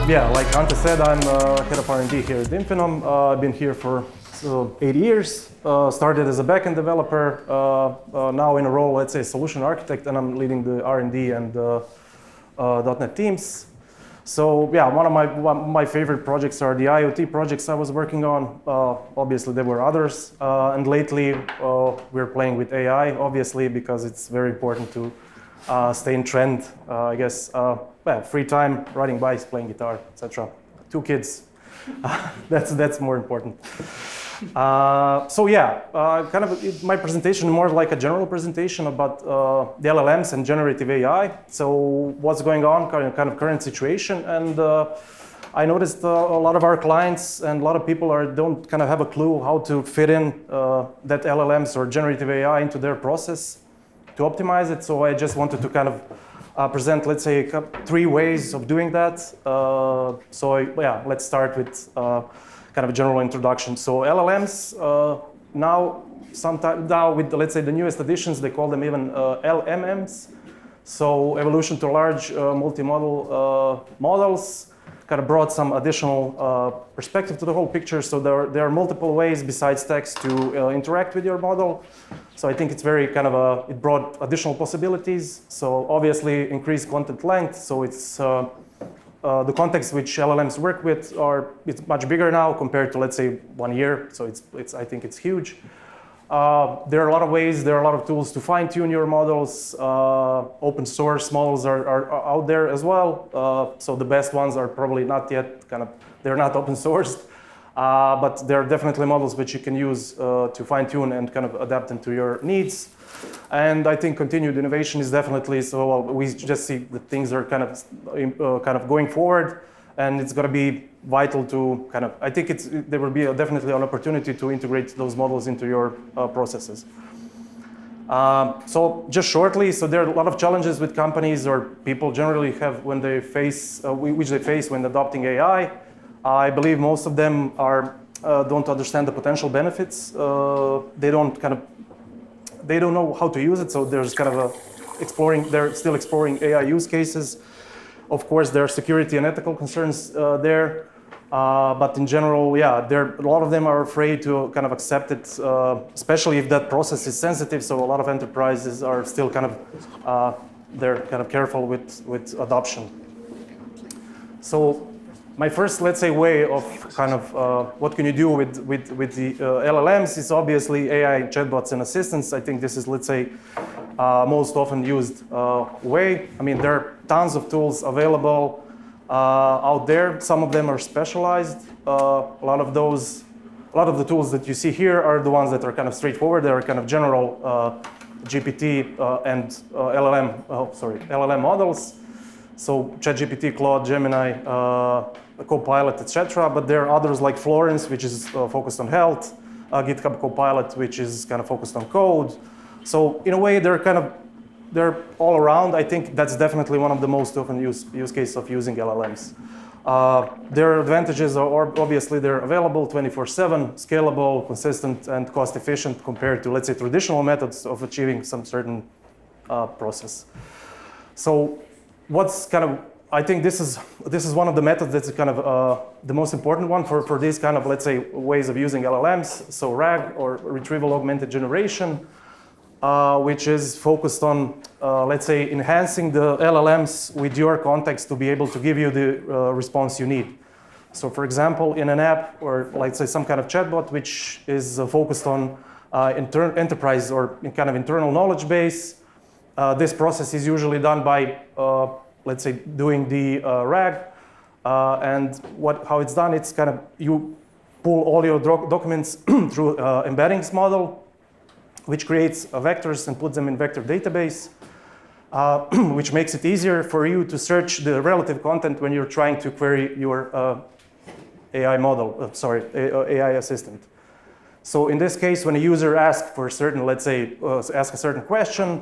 Yeah, like Ante said, I'm head of R&D here at Infinum. I've been here for 8 years. Started as a backend developer, now in a role, let's say, solution architect, and I'm leading the R&D and .NET teams. So yeah, one of my favorite projects are the IoT projects I was working on. Obviously, there were others, and lately we're playing with AI, obviously, because it's very important to stay in trend. I guess free time, riding bikes, playing guitar, etc. 2 kids, that's more important. So yeah, my presentation is more like a general presentation about the LLMs and generative AI. So what's going on, kind of current situation, and I noticed a lot of our clients and a lot of people don't kind of have a clue how to fit in that LLMs or generative AI into their process to optimize it. So I just wanted to kind of present, let's say, 3 ways of doing that. Let's start with kind of a general introduction. So LLMs now with, let's say, the newest additions, they call them even LMMs. So evolution to large multimodal models kind of brought some additional perspective to the whole picture. So there are multiple ways besides text to interact with your model. So I think it's very kind of it brought additional possibilities. So obviously increased content length. So it's the context which LLMs work with it's much bigger now compared to, let's say, 1 year. So I think it's huge. There are a lot of ways, there are a lot of tools to fine-tune your models. Open source models are out there as well. So the best ones are probably not yet they're not open sourced. But there are definitely models which you can use to fine-tune and kind of adapt into your needs. And I think continued innovation is definitely, so we just see that things are kind of going forward, and it's going to be vital to I think there will be definitely an opportunity to integrate those models into your processes. So just shortly, so there are a lot of challenges with companies or people generally have when they face, which they face when adopting AI. I believe most of them don't understand the potential benefits. They don't know how to use it, so there's kind of they're still exploring AI use cases. Of course, there are security and ethical concerns there, but in general, yeah, a lot of them are afraid to kind of accept it, especially if that process is sensitive. So a lot of enterprises are still they're kind of careful with adoption. So my first, let's say, way of what can you do with the LLMs is obviously AI chatbots and assistants. I think this is, let's say, most often used way. I mean, there are tons of tools available out there. Some of them are specialized. A lot of the tools that you see here are the ones that are kind of straightforward. They are kind of general GPT and LLM models. So ChatGPT, Claude, Gemini, Copilot, etc. But there are others like Florence, which is focused on health, GitHub Copilot, which is kind of focused on code. So in a way, they're all around. I think that's definitely one of the most often use cases of using LLMs. Their advantages are obviously they're available 24/7, scalable, consistent, and cost efficient compared to, let's say, traditional methods of achieving some certain process. So I think this is one of the methods that's kind of the most important one for these kind of, let's say, ways of using LLMs. So RAG, or Retrieval Augmented Generation, which is focused on, let's say, enhancing the LLMs with your context to be able to give you the response you need. So for example, in an app or, let's say, some kind of chatbot which is focused on enterprise or kind of internal knowledge base, this process is usually done by let's say, doing the RAG, and how it's done, it's kind of you pull all your documents through embeddings model, which creates vectors and puts them in vector database, which makes it easier for you to search the relative content when you're trying to query your AI model, AI assistant. So in this case, when a user asks for a certain, let's say, ask a certain question,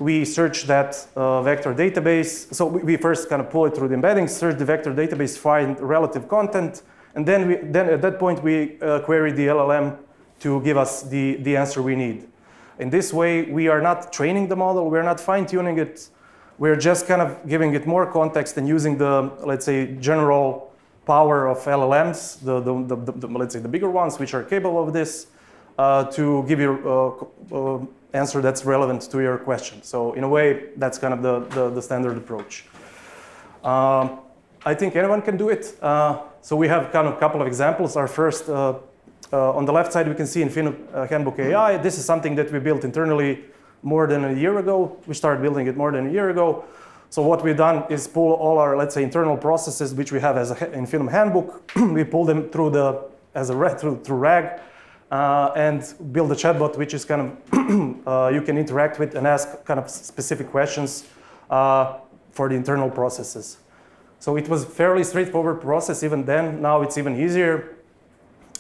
we search that vector database. So we first kind of pull it through the embeddings, search the vector database, find relative content, and then at that point we query the LLM to give us the answer we need. In this way, we are not training the model, we're not fine-tuning it. We're just kind of giving it more context and using the, let's say, general power of LLMs, let's say the bigger ones, which are capable of this, to give you answer that's relevant to your question. So in a way, that's kind of the standard approach. I think anyone can do it. So we have kind of a couple of examples. Our first, on the left side, we can see Infinum Handbook AI. This is something that we built internally more than a year ago. We started building it more than a year ago. So what we've done is pull all our, let's say, internal processes, which we have as an Infinum Handbook. We pull them through through RAG, and build a chatbot, which is kind of you can interact with and ask kind of specific questions for the internal processes. So it was a fairly straightforward process even then. Now it's even easier.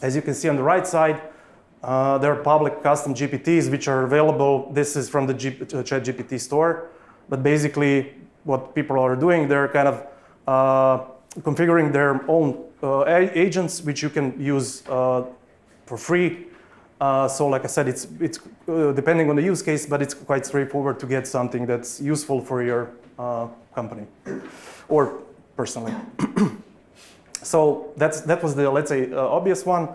As you can see on the right side, there are public custom GPTs which are available. This is from the ChatGPT store. But basically, what people are doing, they're kind of configuring their own agents, which you can use for free. So like I said, it's depending on the use case, but it's quite straightforward to get something that's useful for your company or personally. So that was the, let's say, obvious one.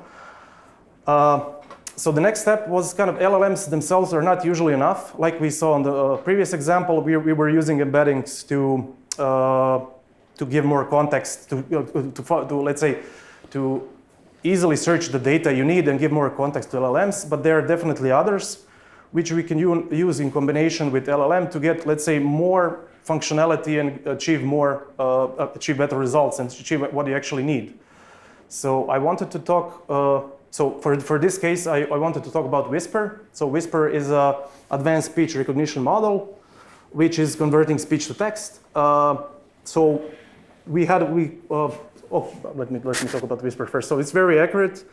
So the next step was kind of LLMs themselves are not usually enough. Like we saw in the previous example, we were using embeddings to give more context, to let's say, to easily search the data you need and give more context to LLMs. But there are definitely others which we can use in combination with LLM to get, let's say, more functionality and achieve better results and achieve what you actually need. So I wanted to talk. So for this case, I wanted to talk about Whisper. So Whisper is an advanced speech recognition model, which is converting speech to text. So let me talk about Whisper first. So it's very accurate,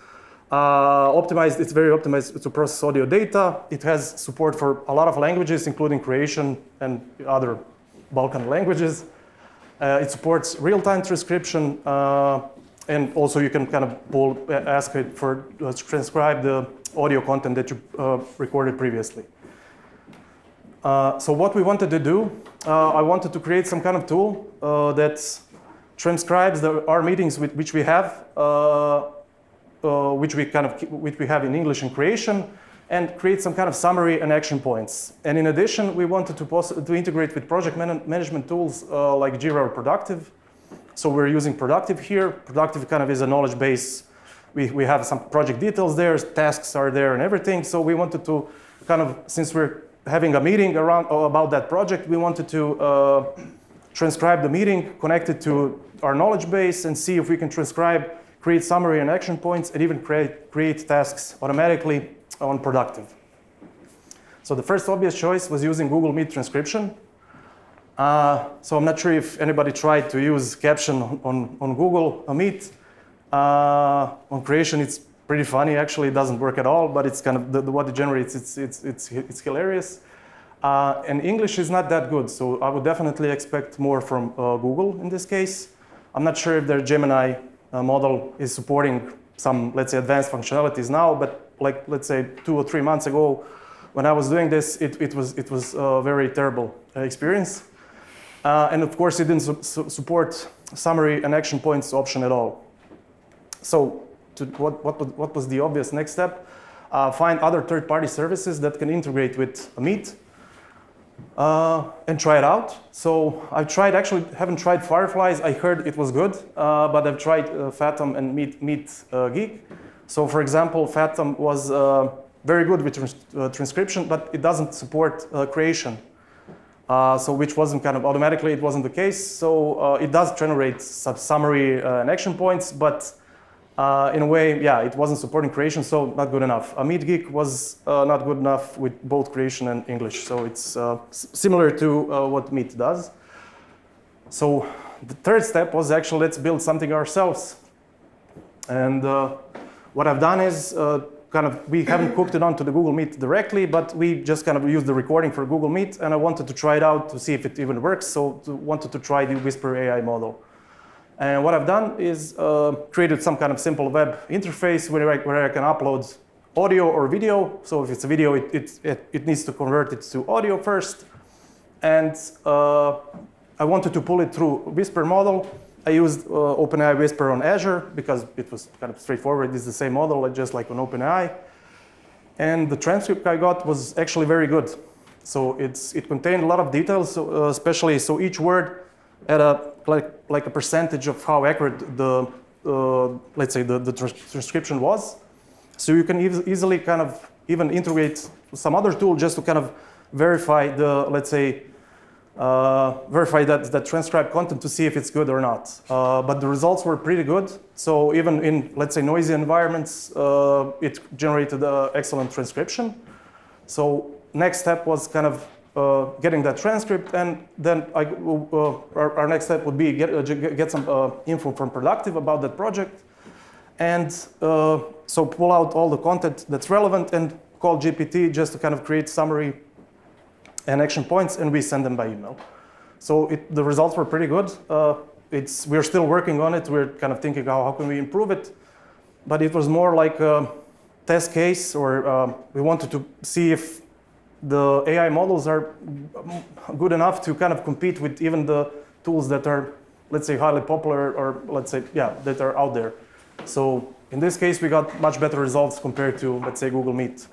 optimized. It's very optimized to process audio data. It has support for a lot of languages, including Croatian and other Balkan languages. It supports real-time transcription. And also you can kind of ask it to transcribe the audio content that you recorded previously. So what we wanted to do, I wanted to create some kind of tool that transcribes our meetings which we have, which we have in English and Croatian, and create some kind of summary and action points. And in addition, we wanted to integrate with project management tools like Jira or Productive. So we're using Productive here. Productive kind of is a knowledge base. We have some project details there, tasks are there and everything. So we wanted to kind of, since we're having a meeting about that project, we wanted to transcribe the meeting, connect it to our knowledge base and see if we can transcribe, create summary and action points, and even create tasks automatically on Productive. So the first obvious choice was using Google Meet transcription. So I'm not sure if anybody tried to use caption on Google Meet. On Croatian, it's pretty funny. Actually, it doesn't work at all, but it's kind of what it generates. It's hilarious. And English is not that good, so I would definitely expect more from Google in this case. I'm not sure if their Gemini model is supporting some, let's say, advanced functionalities now, but like, let's say 2 or 3 months ago, when I was doing this, it was a very terrible experience. And of course, it didn't support summary and action points option at all. So what was the obvious next step? Find other third-party services that can integrate with Meet and try it out. So I've tried, actually haven't tried Fireflies. I heard it was good, but I've tried Fathom and Meet Geek. So for example, Fathom was very good with transcription, but it doesn't support creation. So which wasn't kind of automatically, it wasn't the case. So it does generate some summary and action points, but in a way, yeah, it wasn't supporting creation, so not good enough. Meet Geek was not good enough with both creation and English. So it's similar to what Meet does. So the third step was actually, let's build something ourselves. And what I've done is we haven't cooked it onto the Google Meet directly, but we just kind of used the recording for Google Meet, and I wanted to try it out to see if it even works. So wanted to try the Whisper AI model. And what I've done is created some kind of simple web interface where I can upload audio or video. So if it's a video, it needs to convert it to audio first. And I wanted to pull it through Whisper model. I used OpenAI Whisper on Azure because it was kind of straightforward. It's the same model, just like on OpenAI. And the transcript I got was actually very good. So it contained a lot of details, especially so each word had like a percentage of how accurate the let's say the transcription was. So you can easily kind of even integrate some other tool just to kind of verify the, let's say, verify that transcribed content to see if it's good or not. But the results were pretty good. So even in, let's say, noisy environments, it generated excellent transcription. So next step was kind of getting that transcript, and then our next step would be get some info from Productive about that project, and so pull out all the content that's relevant and call GPT just to kind of create summary and action points, and we send them by email. So the results were pretty good. We're still working on it. We're kind of thinking how can we improve it, but it was more like a test case, or we wanted to see if the AI models are good enough to kind of compete with even the tools that are, let's say, highly popular, or let's say, yeah, that are out there. So in this case, we got much better results compared to, let's say, Google Meet.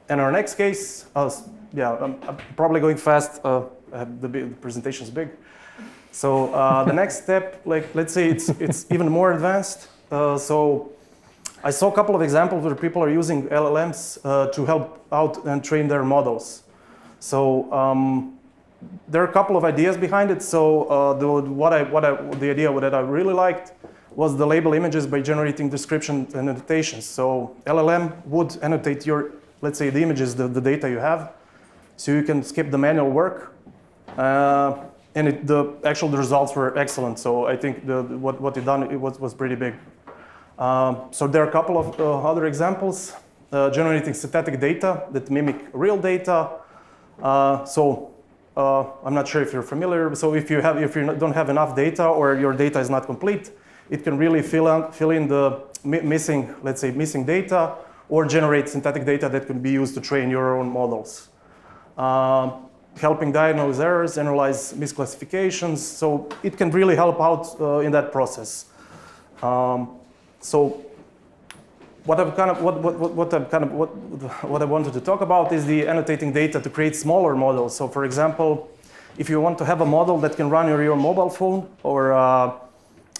And our next case, I'm probably going fast. The presentation's big. So the next step, like, let's say it's even more advanced. So I saw a couple of examples where people are using LLMs to help out and train their models. So there are a couple of ideas behind it. So the idea that I really liked was the label images by generating description and annotations. So LLM would annotate your, let's say, the images, the data you have, so you can skip the manual work. And the results were excellent. So I think what it done was pretty big. So there are a couple of other examples. Generating synthetic data that mimic real data. I'm not sure if you're familiar. So if you don't have enough data, or your data is not complete, it can really fill in the missing data, or generate synthetic data that can be used to train your own models. Helping diagnose errors, analyze misclassifications. So it can really help out in that process. So what I wanted to talk about is the annotating data to create smaller models. So for example, if you want to have a model that can run on your mobile phone, or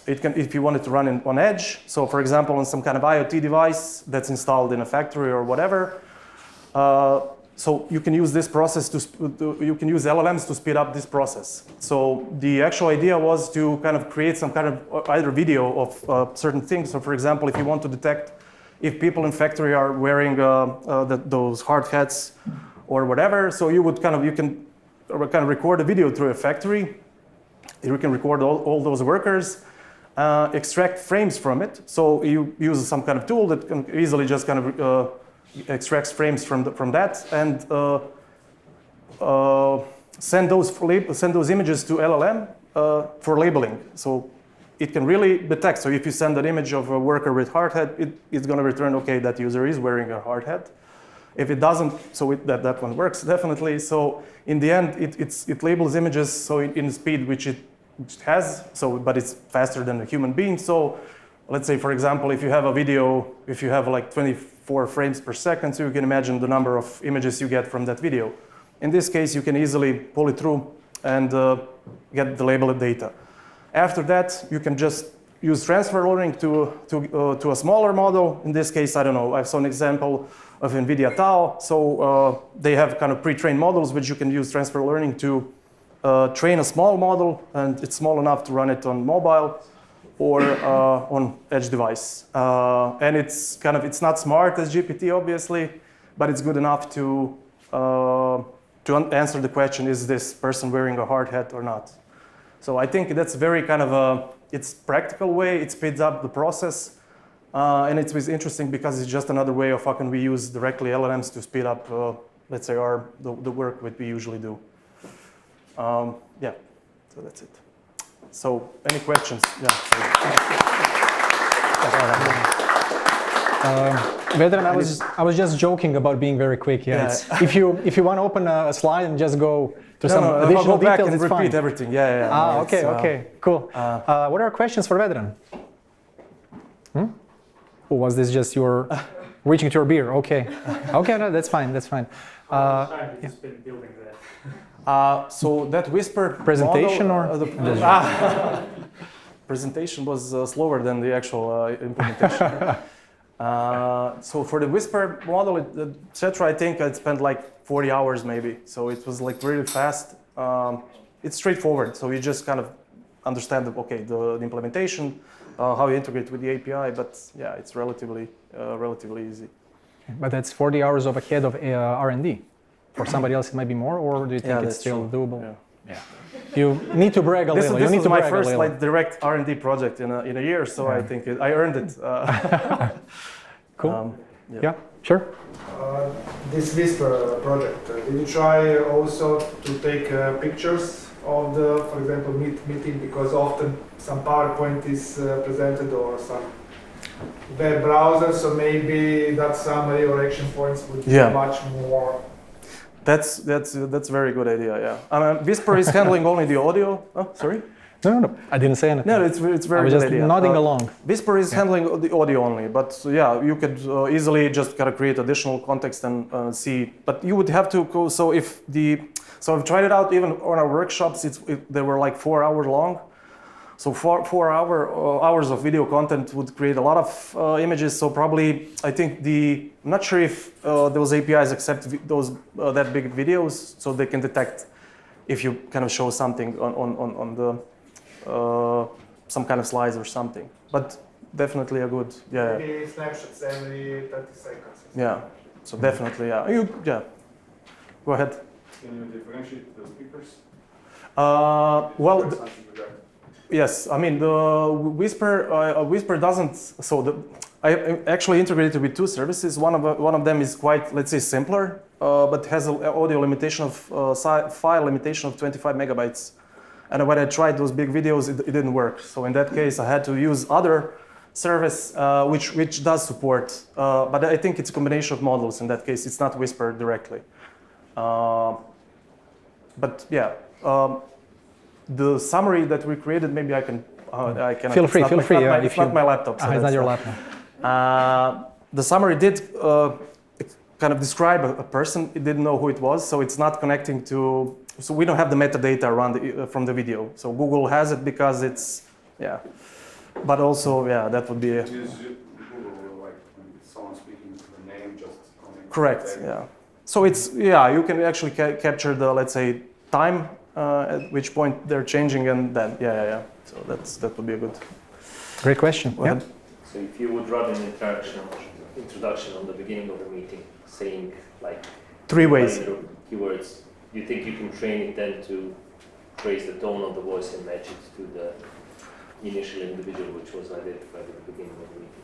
if you want it to run on edge, so for example, on some kind of IoT device that's installed in a factory or whatever, so you can use this process you can use LLMs to speed up this process. So the actual idea was to kind of create some kind of either video of certain things. So for example, if you want to detect if people in factory are wearing those hard hats or whatever, so you can record a video through a factory. You can record all those workers, extract frames from it. So you use some kind of tool that can easily just kind of extracts frames from that, and send those images to LLM for labeling. So it can really detect. So if you send an image of a worker with hard hat, it's going to return, okay, that user is wearing a hard hat. If it doesn't, so that one works definitely. So in the end, it labels images so in speed which it has. So but it's faster than a human being. So let's say, for example, if you have a video, if you have like 24 frames per second, so you can imagine the number of images you get from that video. In this case, you can easily pull it through and get the labeled data. After that, you can just use transfer learning to a smaller model. In this case, I don't know, I saw an example of NVIDIA Tau. So they have kind of pre-trained models which you can use transfer learning to train a small model, and it's small enough to run it on mobile or on edge device. And it's not smart as GPT, obviously, but it's good enough to answer the question, is this person wearing a hard hat or not? So I think that's very kind of it's practical way. It speeds up the process. And it's interesting because it's just another way of how can we use directly LLMs to speed up, let's say, the work that we usually do. Yeah, so that's it. So any questions? Yeah. Vedran, I was just joking about being very quick. Yeah. If you want to open a slide and just go to some additional back details, and it's repeat fine. everything. Yeah. Ah, okay, cool. What are questions for Vedran? Or was this just your reaching to your beer? Okay, no, that's fine. Building that. So that Whisper Presentation model, or presentation was slower than the actual implementation. So for the Whisper model, etc., I think I spent like 40 hours maybe. So it was like really fast. It's straightforward. So you just kind of understand the implementation, how you integrate with the API. But yeah, it's relatively easy. But that's 40 hours of ahead of R&D. For somebody else, it might be more, or do you think it's still doable? Yeah. You need to brag a little. This was my first direct R&D project in a year, so I think I earned it. Cool. Yeah, sure. This Whisper project, did you try also to take pictures of the, for example, meeting? Because often some PowerPoint is presented or some web browser, so maybe that summary or action points would be much more. That's a very good idea. Yeah. Whisper is handling only the audio. Oh, sorry. No. I didn't say anything. No, it's very good idea. I was just nodding along. Whisper is handling the audio only, but yeah, you could easily just kind of create additional context and see. But you would have to go. So I've tried it out even on our workshops. They were like 4 hours long. So 4 hours of video content would create a lot of images. So probably, I think I'm not sure if those APIs accept those that big videos, so they can detect if you kind of show something on the some kind of slides or something. But definitely a good Maybe snapshots every 30 seconds. Yeah. So definitely Go ahead. Can you differentiate the speakers? Yes, I mean the Whisper doesn't. So I actually integrated with two services. One of them is quite, let's say, simpler, but has an audio limitation of file limitation of 25 megabytes. And when I tried those big videos, it didn't work. So in that case, I had to use other service which does support. But I think it's a combination of models. In that case, it's not Whisper directly. But yeah. The summary that we created, maybe I can. Feel free. It's not my laptop. So it's not your laptop. The summary did kind of describe a person. It didn't know who it was, so it's not connecting to. So we don't have the metadata around from the video. So Google has it because it's But also that would be. Use Google like when someone speaking the name just. Correct. Yeah. So it's you can actually capture the, let's say, time. At which point they're changing, and then So that would be a great question. Yeah. So if you would run an introduction on the beginning of the meeting, saying like 3 ways keywords, do you think you can train it then to raise the tone of the voice and match it to the initial individual which was identified at the beginning of the meeting?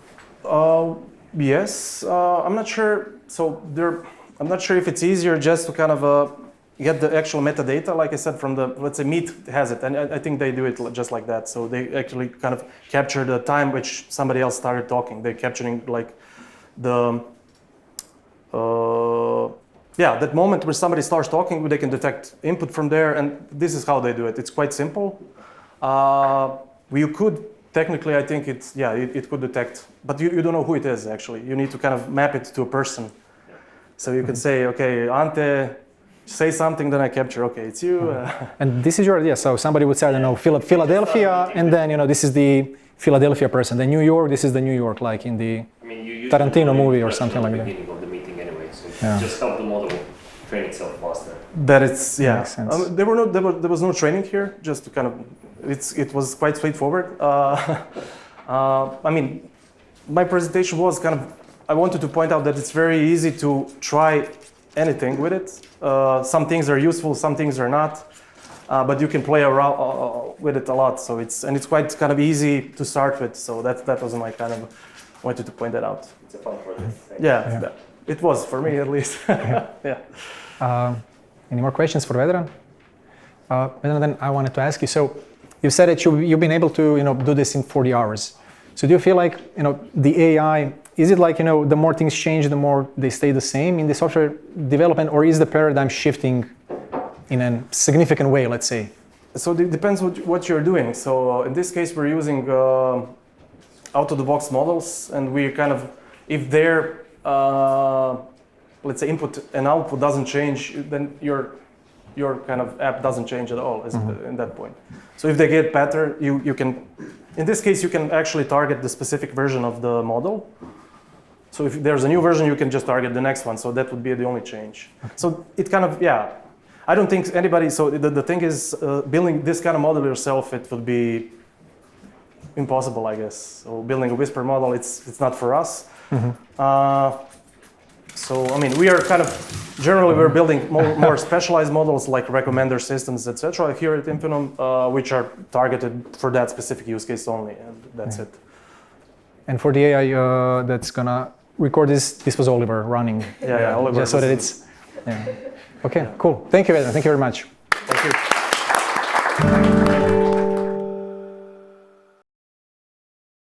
Yes, I'm not sure. So I'm not sure if it's easier just to kind of get the actual metadata, like I said, from the, let's say, Meet has it, and I think they do it just like that. So they actually kind of capture the time which somebody else started talking. They're capturing like the, that moment where somebody starts talking, they can detect input from there, and this is how they do it. It's quite simple. You could, technically, I think it could detect, but you don't know who it is, actually. You need to kind of map it to a person. So you can say, okay, Ante, say something, then I capture, okay, it's you. And this is your idea. So somebody would say, I don't know, Philadelphia, and then, this is the Philadelphia person. Then New York, this is the New York, like in the Tarantino movie or something like that. Beginning of the meeting anyway, so just help the model train itself faster. That it's, Makes sense. There was no training here, just to kind of, it was quite straightforward. I mean, my presentation was kind of, I wanted to point out that it's very easy to try anything with it. Some things are useful, some things are not, but you can play around with it a lot. So it's quite kind of easy to start with. So that was my kind of wanted to point that out. It's a fun project. Yeah, it was for me at least. Any more questions for Vedran? Vedran, then I wanted to ask you. So you said that you've been able to do this in 40 hours. So do you feel like the AI is it like, the more things change, the more they stay the same in the software development, or is the paradigm shifting in a significant way, let's say? So it depends what you're doing. So in this case, we're using out-of-the-box models, and we kind of, if their, let's say, input and output doesn't change, then your kind of app doesn't change at all in that point. So if they get better, you can, in this case, you can actually target the specific version of the model. So if there's a new version, you can just target the next one. So that would be the only change. So it kind of, I don't think anybody, so the thing is, building this kind of model yourself, it would be impossible, I guess. So building a Whisper model, it's not for us. So, I mean, we are kind of, generally we're building more specialized models like recommender systems, etc. here at Infinum, which are targeted for that specific use case only, and that's it. And for the AI that's gonna record this was Oliver running. Yeah, Oliver. Just so that it's, okay, cool. Thank you, Vedran. Thank you very much. Thank you.